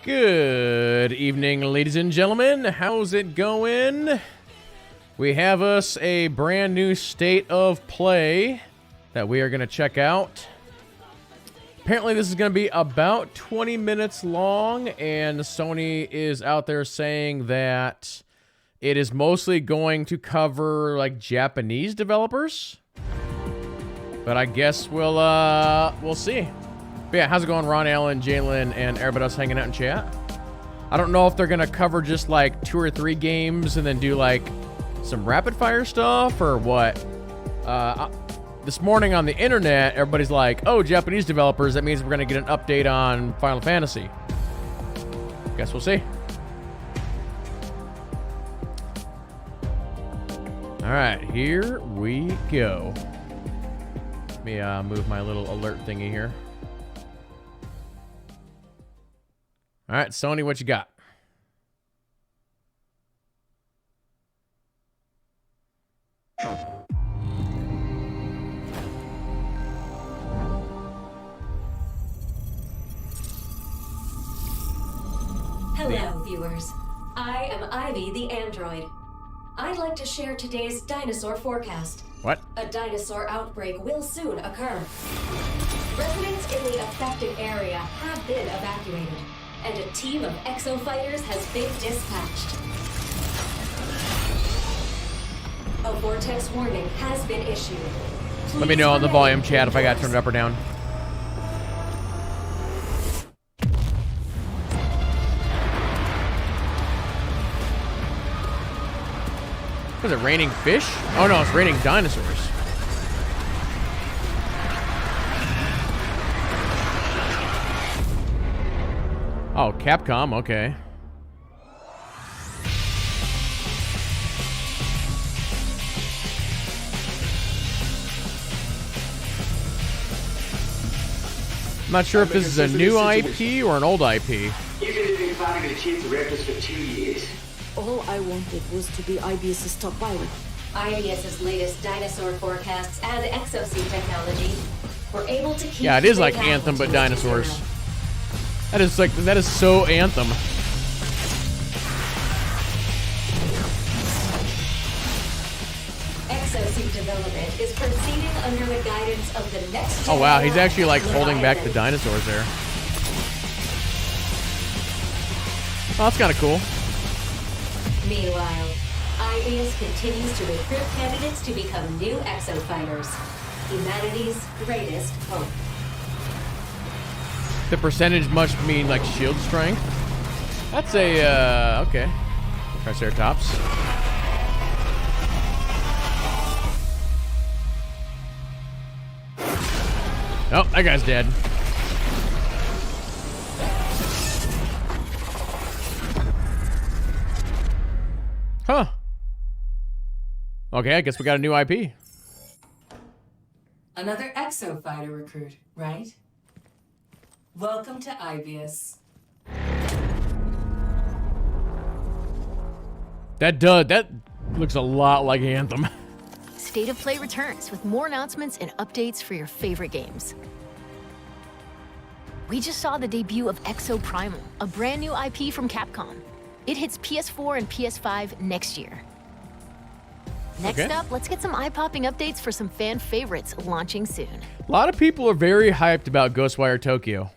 Good evening, ladies and gentlemen. How's it going? We have us a brand new state of play that we are going to check out. Apparently, this is going to be about 20 minutes long, and Sony is out there saying that it is mostly going to cover like Japanese developers. But I guess we'll see. But yeah, how's it going, Ron, Allen, Jalen, and everybody else hanging out in chat? I don't know if they're going to cover just like 2 or 3 games and then do like some rapid fire stuff or what. This morning on the internet, everybody's like, oh, Japanese developers, that means we're going to get an update on Final Fantasy. Guess we'll see. All right, here we go. Let me move my little alert thingy here. All right, Sony, what you got? Hello, viewers. I am Ivy the android. I'd like to share today's dinosaur forecast. What? A dinosaur outbreak will soon occur. Residents in the affected area have been evacuated, and a team of exo-fighters has been dispatched. A vortex warning has been issued. Let me know on the volume chat if I got turned up or down. Is it raining fish? Oh no, it's raining dinosaurs. Oh, Capcom, okay. I'm not sure if this is a new IP or an old IP. You've been fighting the chief's records for 2 years. All I wanted was to be IBS's top pilot. IBS's latest dinosaur forecasts and exosuit technology were able to keep... Yeah, it is like Anthem, but dinosaurs. That is so Anthem. Exosuit development is proceeding under the guidance of the next... Oh wow, he's actually like holding back the dinosaurs there. Oh, that's kind of cool. Meanwhile, IBS continues to recruit candidates to become new exo-fighters. Humanity's greatest hope. The percentage must mean like shield strength. That's a, okay. Triceratops. Oh, that guy's dead. Huh. Okay, I guess we got a new IP. Another exo-fighter recruit, right? Welcome to IBS. That looks a lot like Anthem. State of Play returns with more announcements and updates for your favorite games. We just saw the debut of Exo Primal, a brand new IP from Capcom. It hits PS4 and PS5 next year. Next up, let's get some eye-popping updates for some fan favorites launching soon. A lot of people are very hyped about Ghostwire Tokyo.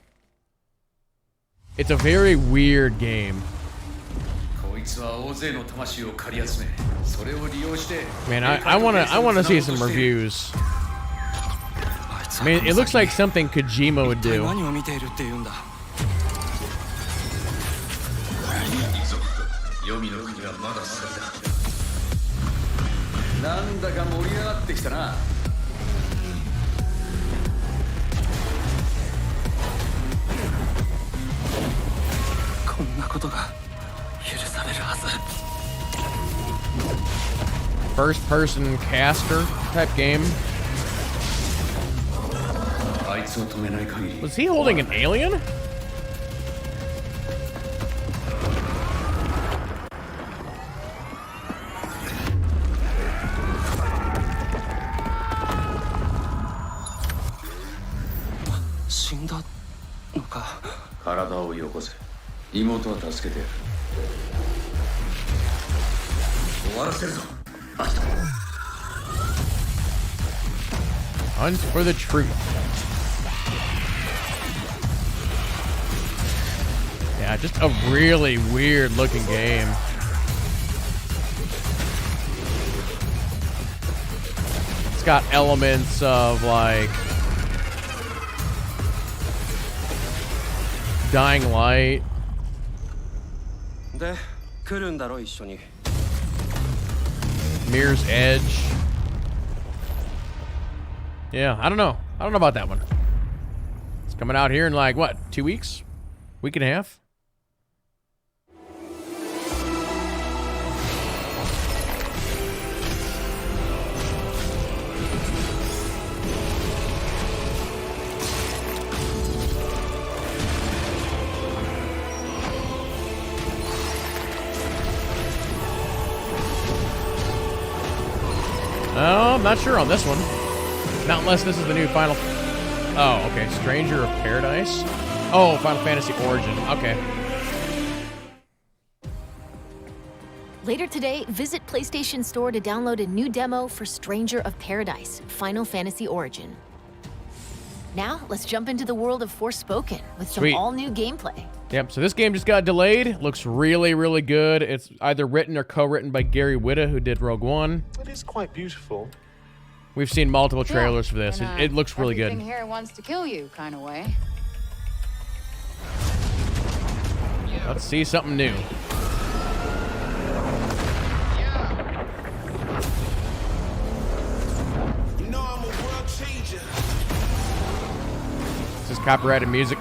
It's a very weird game. Man, I wanna see some reviews. I mean, it looks like something Kojima would do. First-person caster type game. Was he holding an alien? 妹は助けてやる。終わらせるぞ。明日。 Hunt for the truth. Yeah, just a really weird looking game. It's got elements of like Dying Light. で、来るんだろ一緒に。 Mirror's Edge. Yeah, I don't know. I don't know about that one. It's coming out here in like, what, 2 weeks? Week and a half? Oh, I'm not sure on this one. Not unless this is the new Final... Oh, okay. Stranger of Paradise? Oh, Final Fantasy Origin. Okay. Later today, visit PlayStation Store to download a new demo for Stranger of Paradise, Final Fantasy Origin. Now, let's jump into the world of Forspoken with some Sweet. all-new gameplay. Yep, so this game just got delayed. Looks really, really good. It's either written or co-written by Gary Whitta, who did Rogue One. It is quite beautiful. We've seen multiple trailers for this. It looks really good. Everything here wants to kill you, kind of way. Let's see something new. You know I'm a world changer. This is copyrighted music.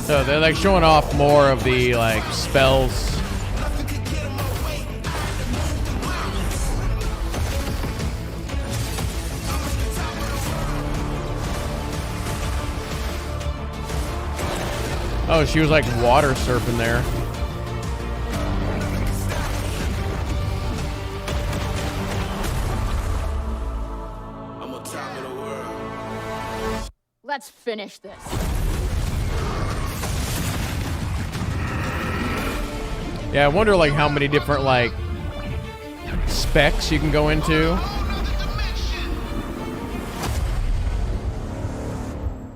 So they're like showing off more of the like spells. Oh, she was like water surfing there. I'm on top of the world. Let's finish this. Yeah, I wonder like how many different like specs you can go into.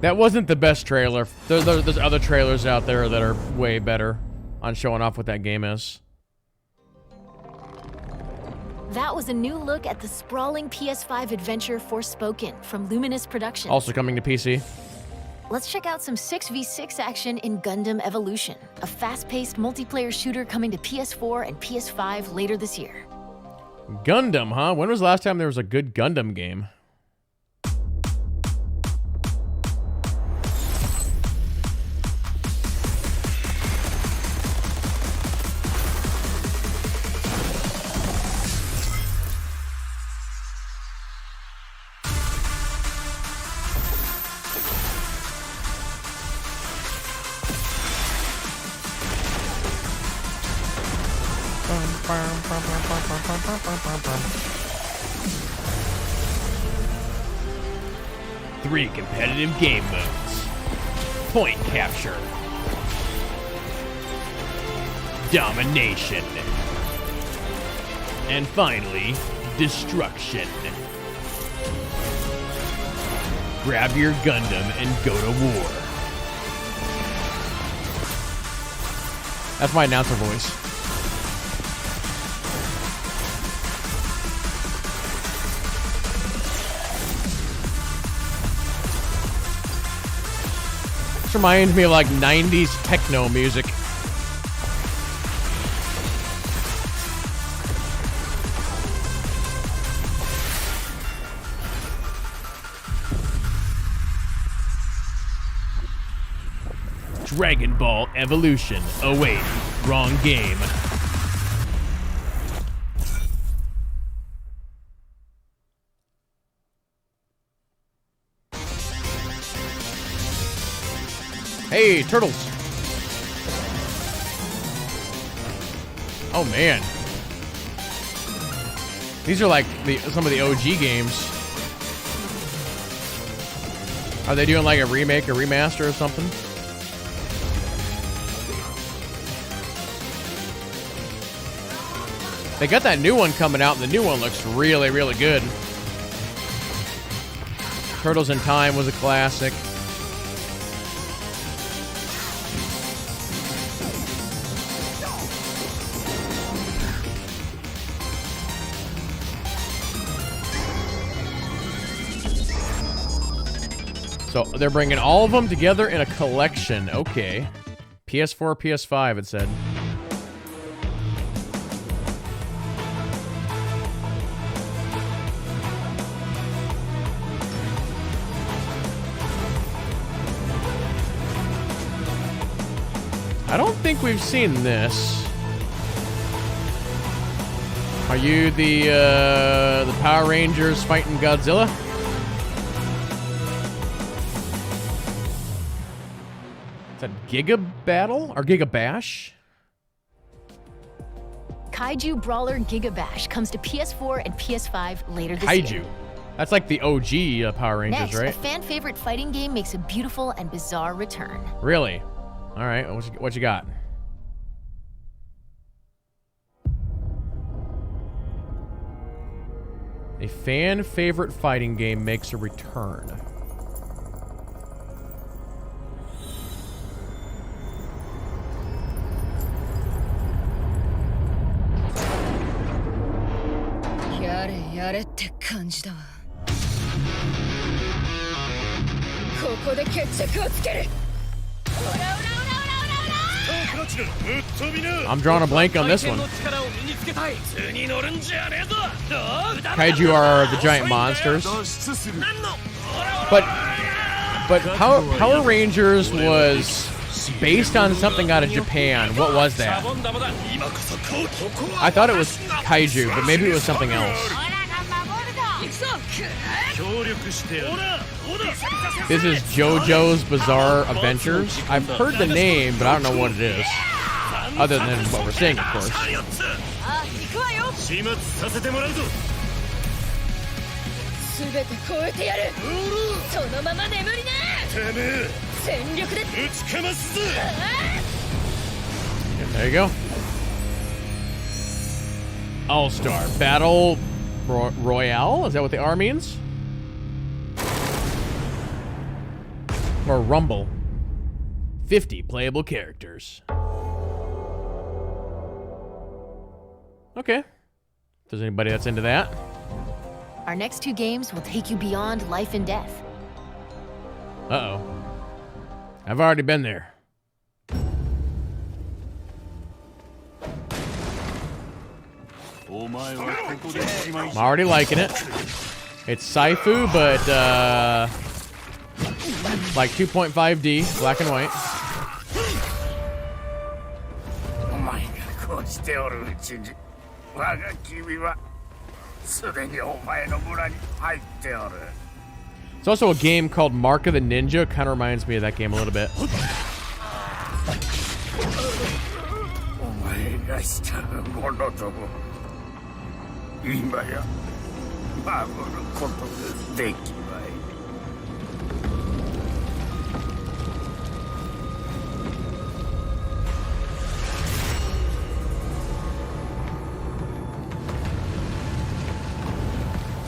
That wasn't the best trailer. There's other trailers out there that are way better on showing off what that game is. That was a new look at the sprawling PS5 adventure Forspoken from Luminous Productions. Also coming to PC. Let's check out some 6v6 action in Gundam Evolution, a fast-paced multiplayer shooter coming to PS4 and PS5 later this year. Gundam, huh? When was the last time there was a good Gundam game? Three competitive game modes. Point capture. Domination. And finally, destruction. Grab your Gundam and go to war. That's my announcer voice. This reminds me of like 90s techno music. Dragon Ball Evolution. Oh wait, wrong game. Hey, turtles. Oh man. These are like some of the OG games. Are they doing like a remake or remaster or something? They got that new one coming out, and the new one looks really, really good. Turtles in Time was a classic. So they're bringing all of them together in a collection. Okay. PS4, PS5, it said. I don't think we've seen this. Are you the Power Rangers fighting Godzilla? Is that Giga Battle or Giga Bash? Kaiju Brawler Giga Bash comes to PS4 and PS5 later this year. Kaiju. That's like the OG Power Rangers, Next, right? a fan-favorite fighting game makes a beautiful and bizarre return. Really? All right, what you got? A fan-favorite fighting game makes a return. I'm drawing a blank on this one. Kaiju are the giant monsters. But Power Rangers was based on something out of Japan. What was that? I thought it was Kaiju, but maybe it was something else. This is JoJo's Bizarre Adventures. I've heard the name, but I don't know what it is. Other than what we're seeing, of course. There you go. All-Star Battle Royale? Is that what the R means? Or Rumble. 50 playable characters. Okay. If there's anybody that's into that. Our next two games will take you beyond life and death. Uh-oh. I've already been there. I'm already liking it. It's Saifu, but like 2.5D, black and white. It's also a game called Mark of the Ninja. Kind of reminds me of that game a little bit.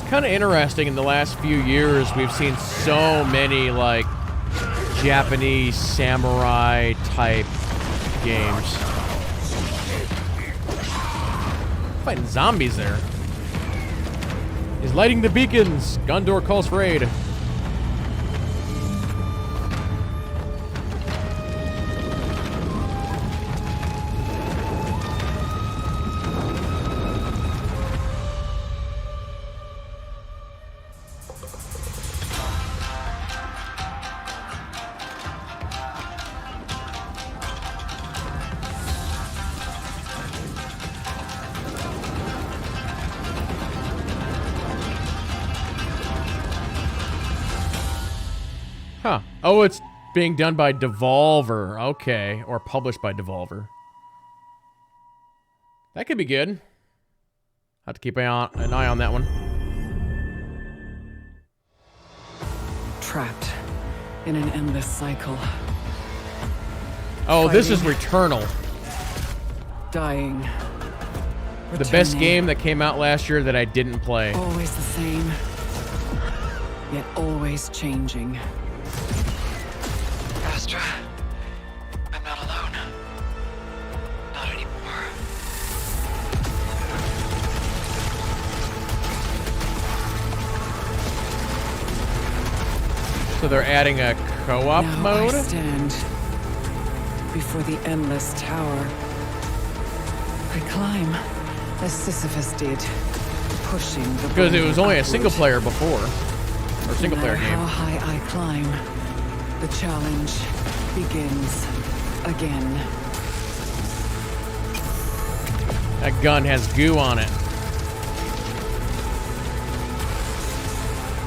Kind of interesting. In the last few years, we've seen so many like Japanese samurai type games. Fighting zombies there. He's lighting the beacons. Gondor calls for aid. Oh, it's being done by Devolver. Okay. Or published by Devolver. That could be good. Have to keep an eye on that one. Trapped in an endless cycle. Oh, this is Returnal. Dying. The best game that came out last year that I didn't play. Always the same, yet always changing. Astra, I'm not alone. Not anymore. So they're adding a co-op mode? I stand before the endless tower. I climb as Sisyphus did, pushing the Because it was only a upward. single player before. Or single player No matter game. how high I climb, the challenge begins again. That gun has goo on it.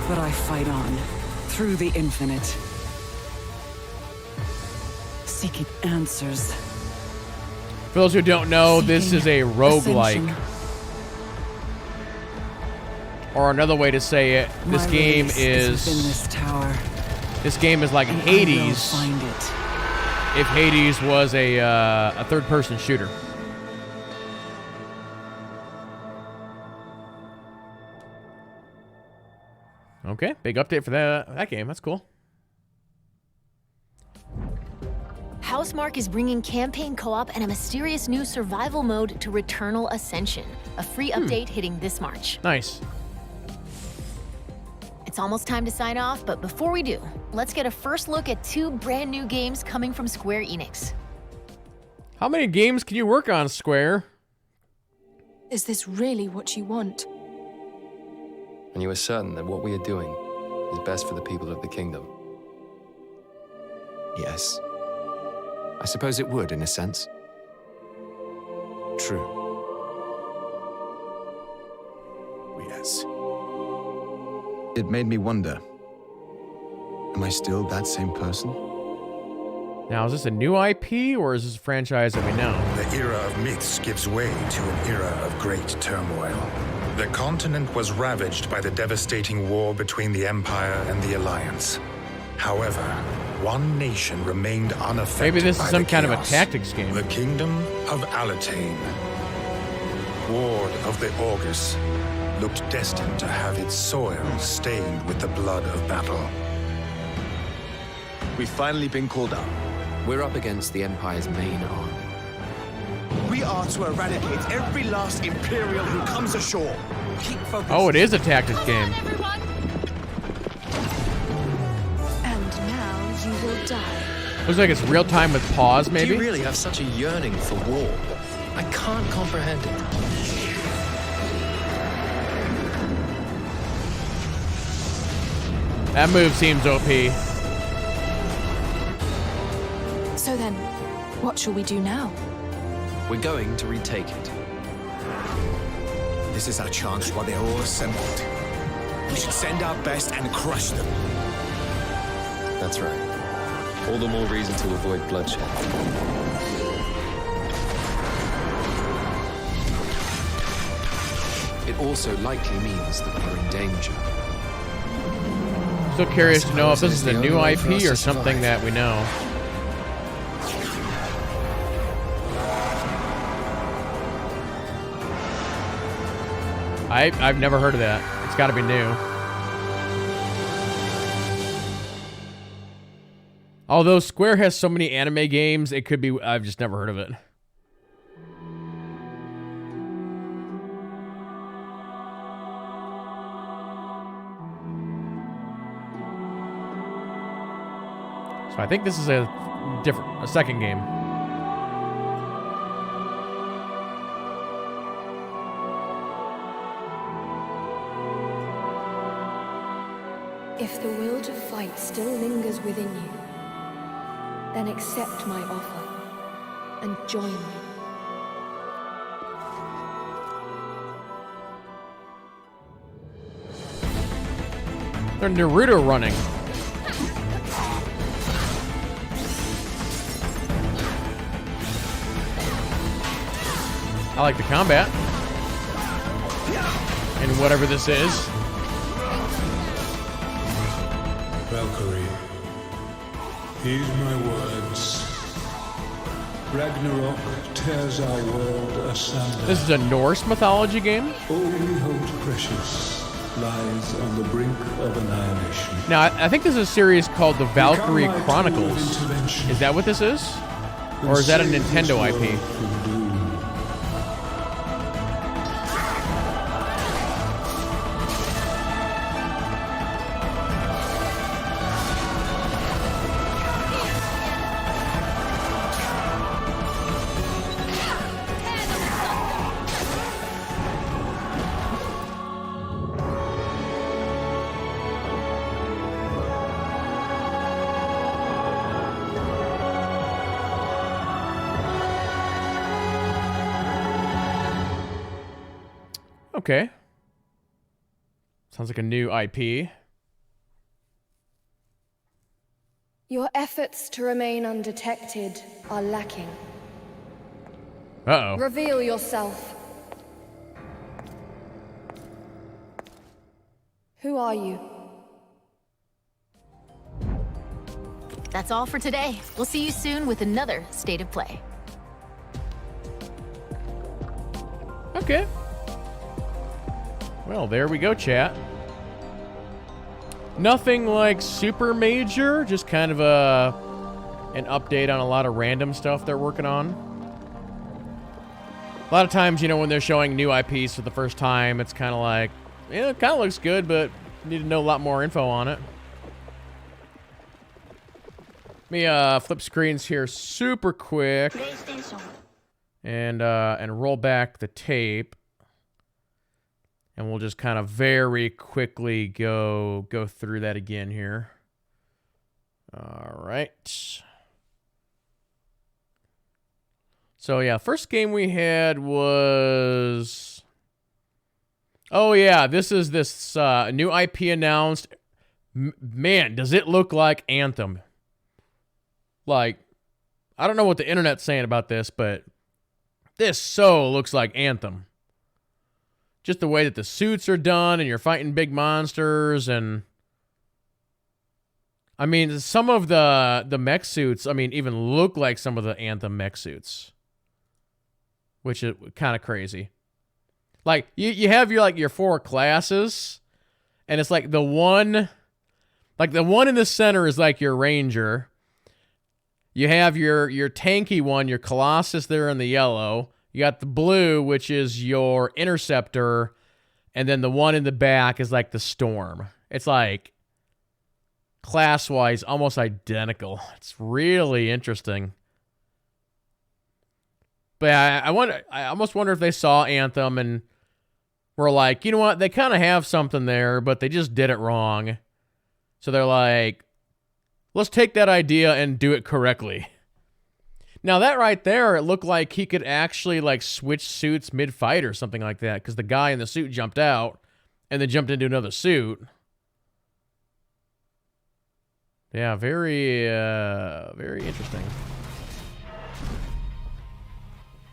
But I fight on, through the infinite. Seeking answers. For those who don't know, this is a roguelike. Ascension. Or another way to say it, this My game release is... within this tower, This game is like and Hades. I will find it. If Hades was a third-person shooter. Okay, big update for that game. That's cool. Housemarque is bringing campaign co-op and a mysterious new survival mode to Returnal Ascension, a free update hitting this March. Nice. It's almost time to sign off, but before we do, let's get a first look at 2 brand new games coming from Square Enix. How many games can you work on, Square? Is this really what you want? And you are certain that what we are doing is best for the people of the kingdom? Yes. I suppose it would, in a sense. True. Yes. It made me wonder. Am I still that same person? Now, is this a new IP, or is this a franchise that we know? The era of myths gives way to an era of great turmoil. The continent was ravaged by the devastating war between the Empire and the Alliance. However, one nation remained unaffected. Maybe this is by some the kind of a chaos. tactics game. The Kingdom of Alatane, ward of the Augurs, looked destined to have its soil stained with the blood of battle. We've finally been called up. We're up against the Empire's main army. We are to eradicate every last Imperial who comes ashore. Keep focused. Oh, it is a tactics game. And now you will die. Looks like it's real time with pause, maybe? Do you really have such a yearning for war? I can't comprehend it. That move seems OP. So then, what shall we do now? We're going to retake it. This is our chance while they're all assembled. We should send our best and crush them. That's right. All the more reason to avoid bloodshed. It also likely means that we're in danger. Still curious to know if this is a new way for us IP to or something survive. that we know. I've never heard of that. It's got to be new. Although Square has so many anime games, it could be I've just never heard of it. So I think this is a second game. If the will to fight still lingers within you, then accept my offer and join me. They're Naruto running. I like the combat. And whatever this is. Valkyrie, heed my words. Ragnarok tears our world asunder. This is a Norse mythology game? All we hold precious lies on the brink of annihilation. Now, I think this is a series called the Valkyrie Chronicles. Is that what this is? Or is that a Nintendo IP? Okay. Sounds like a new IP. Your efforts to remain undetected are lacking. Uh-oh. Reveal yourself. Who are you? That's all for today. We'll see you soon with another State of Play. Okay. Well, there we go, chat. Nothing like super major, just kind of an update on a lot of random stuff they're working on. A lot of times, you know, when they're showing new IPs for the first time, it's kind of like, yeah, it kind of looks good, but need to know a lot more info on it. Let me flip screens here super quick and roll back the tape. And we'll just kind of very quickly go through that again here. All right. So yeah, first game we had was... Oh yeah, this is this new IP announced. Man, does it look like Anthem. Like, I don't know what the internet's saying about this, but this so looks like Anthem. Just the way that the suits are done and you're fighting big monsters and... I mean, some of the mech suits, I mean, even look like some of the Anthem mech suits. Which is kind of crazy. Like, you have your four classes, and it's like the one in the center is like your ranger. You have your tanky one, your Colossus there in the yellow. You got the blue, which is your interceptor, and then the one in the back is like the storm. It's like class-wise almost identical. It's really interesting. But I almost wonder if they saw Anthem and were like, you know what, they kind of have something there, but they just did it wrong. So they're like, let's take that idea and do it correctly. Now that right there, it looked like he could actually like switch suits mid-fight or something like that, because the guy in the suit jumped out and then jumped into another suit. Yeah, very interesting.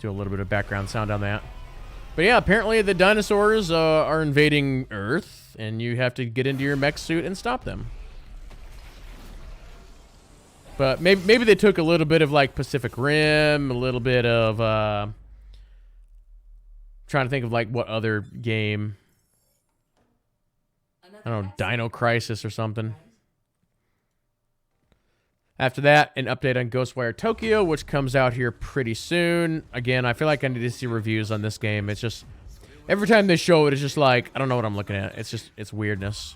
Do a little bit of background sound on that. But yeah, apparently the dinosaurs are invading Earth, and you have to get into your mech suit and stop them. But maybe they took a little bit of like Pacific Rim, a little bit of trying to think of like what other game. I don't know, Dino Crisis or something. After that, an update on Ghostwire Tokyo, which comes out here pretty soon. Again, I feel like I need to see reviews on this game. It's just, every time they show it, it's just like, I don't know what I'm looking at. It's weirdness.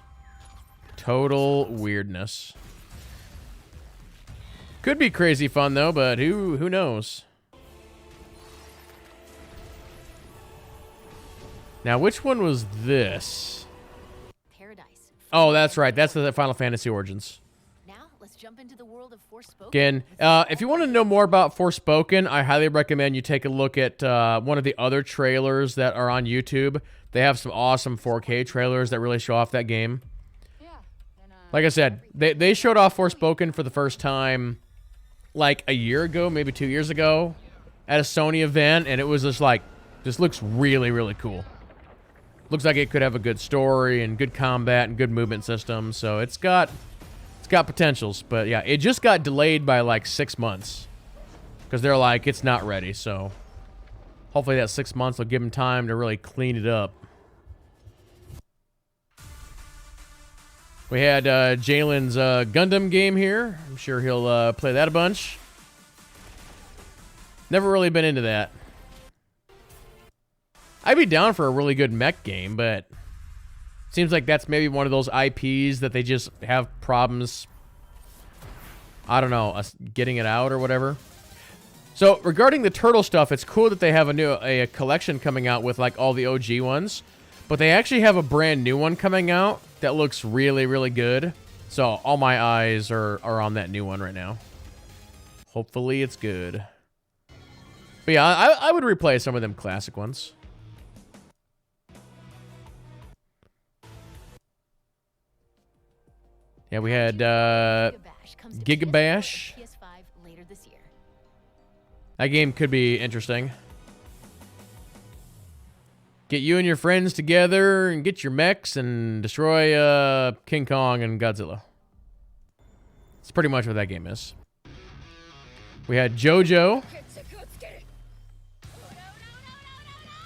Total weirdness. Could be crazy fun though, but who knows? Now, which one was this? Paradise. Oh, that's right. That's the Final Fantasy Origins. Now, let's jump into the world of Forspoken. Again, if you want to know more about Forspoken, I highly recommend you take a look at one of the other trailers that are on YouTube. They have some awesome 4K trailers that really show off that game. Like I said, they showed off Forspoken for the first time like a year ago, maybe 2 years ago, at a Sony event, and it was just like Just looks really, really cool. Looks like it could have a good story and good combat and good movement system. So it's got potentials. But yeah, it just got delayed by like 6 months because they're like, it's not ready. So hopefully that 6 months will give them time to really clean it up. We had Jalen's Gundam game here. I'm sure he'll play that a bunch. Never really been into that. I'd be down for a really good mech game, but seems like that's maybe one of those IPs that they just have problems, I don't know, getting it out or whatever. So regarding the turtle stuff, it's cool that they have a collection coming out with like all the OG ones, but they actually have a brand new one coming out that looks really, really good. So all my eyes are on that new one right now. Hopefully it's good. But yeah, I would replay some of them classic ones. Yeah, we had Gigabash. That game could be interesting. Get you and your friends together and get your mechs and destroy King Kong and Godzilla. That's pretty much what that game is. We had JoJo.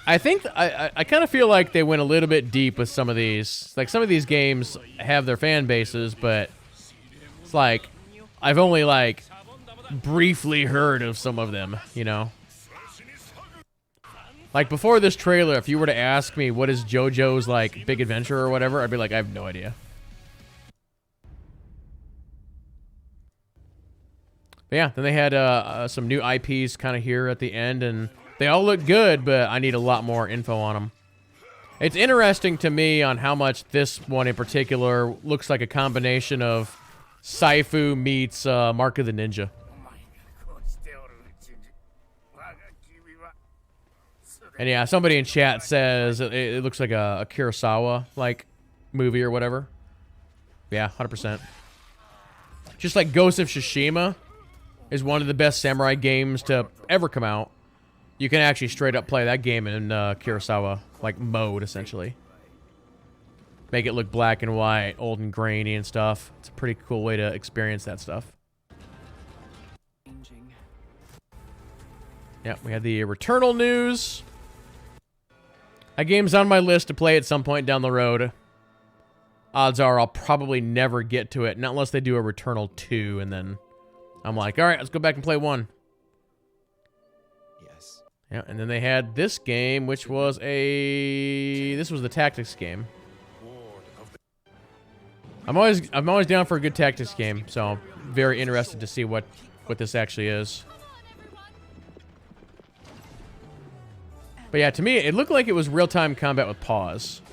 I think I kind of feel like they went a little bit deep with some of these. Like some of these games have their fan bases, but it's like I've only like briefly heard of some of them, you know. Like before this trailer, if you were to ask me what is JoJo's like big adventure or whatever, I'd be like, I have no idea. But yeah, then they had some new IPs kind of here at the end, and they all look good, but I need a lot more info on them. It's interesting to me on how much this one in particular looks like a combination of Saifu meets Mark of the Ninja. And yeah, somebody in chat says it looks like a Kurosawa-like movie or whatever. Yeah, 100%. Just like Ghost of Tsushima is one of the best samurai games to ever come out. You can actually straight up play that game in Kurosawa like mode, essentially. Make it look black and white, old and grainy and stuff. It's a pretty cool way to experience that stuff. Yeah, we had the Returnal news. That game's on my list to play at some point down the road. Odds are I'll probably never get to it, not unless they do a Returnal 2, and then I'm like, all right, let's go back and play 1. Yes. Yeah, and then they had this game, which was this was the tactics game. I'm always down for a good tactics game, so I'm very interested to see what this actually is. But yeah, to me, it looked like it was real-time combat with pause.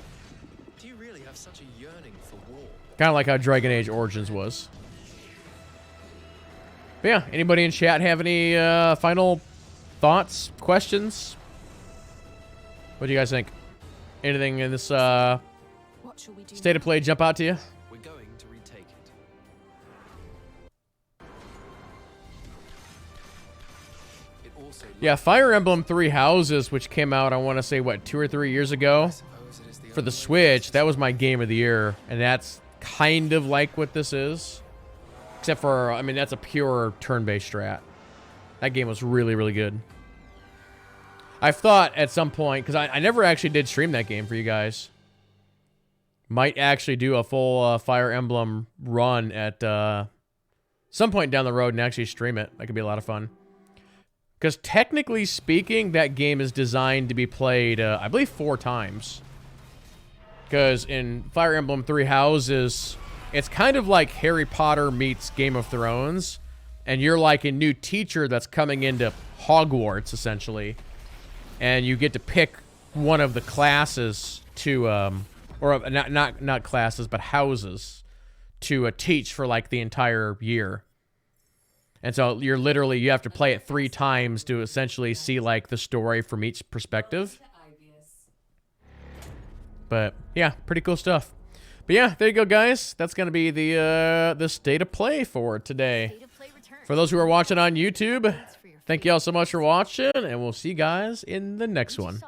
Do you really have such a yearning for war? Kind of like how Dragon Age Origins was. But yeah, anybody in chat have any final thoughts, questions? What do you guys think? Anything in this state of play jump out to you? We're going to retake it. Yeah, Fire Emblem Three Houses, which came out, I want to say, what, 2 or 3 years ago? For the Switch, that was my game of the year, and that's kind of like what this is. Except for, I mean, that's a pure turn-based strat. That game was really, really good. I've thought at some point, because I never actually did stream that game for you guys. Might actually do a full Fire Emblem run at some point down the road and actually stream it. That could be a lot of fun. Because technically speaking, that game is designed to be played, I believe, 4 times. Because in Fire Emblem Three Houses, it's kind of like Harry Potter meets Game of Thrones. And you're like a new teacher that's coming into Hogwarts, essentially. And you get to pick one of the classes to, or not classes, but houses to teach for like the entire year. And so you have to play it 3 times to essentially see like the story from each perspective. But yeah, pretty cool stuff. But yeah, there you go, guys. That's gonna be the state of play for today. For those who are watching on YouTube, thank you all so much for watching, and we'll see you guys in the next one.